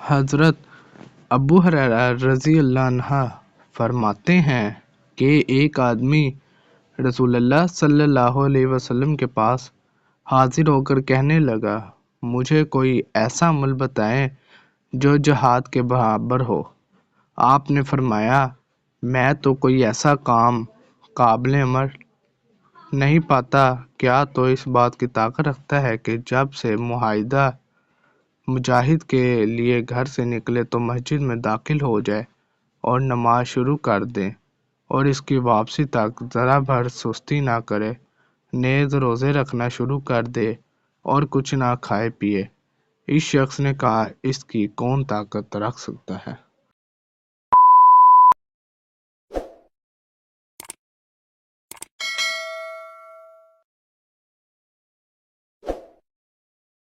حضرت ابو ہریرہ رضی اللہ عنہ فرماتے ہیں کہ ایک آدمی رسول اللہ صلی اللہ علیہ وسلم کے پاس حاضر ہو کر کہنے لگا، مجھے کوئی ایسا عمل بتائیں جو جہاد کے برابر ہو۔ آپ نے فرمایا، میں تو کوئی ایسا کام قابل عمل نہیں پاتا، کیا تو اس بات کی طاقت رکھتا ہے کہ جب سے مجاہد کے لیے گھر سے نکلے تو مسجد میں داخل ہو جائے اور نماز شروع کر دے اور اس کی واپسی تک ذرا بھر سستی نہ کرے، نیز روزے رکھنا شروع کر دے اور کچھ نہ کھائے پیے۔ اس شخص نے کہا، اس کی کون طاقت رکھ سکتا ہے؟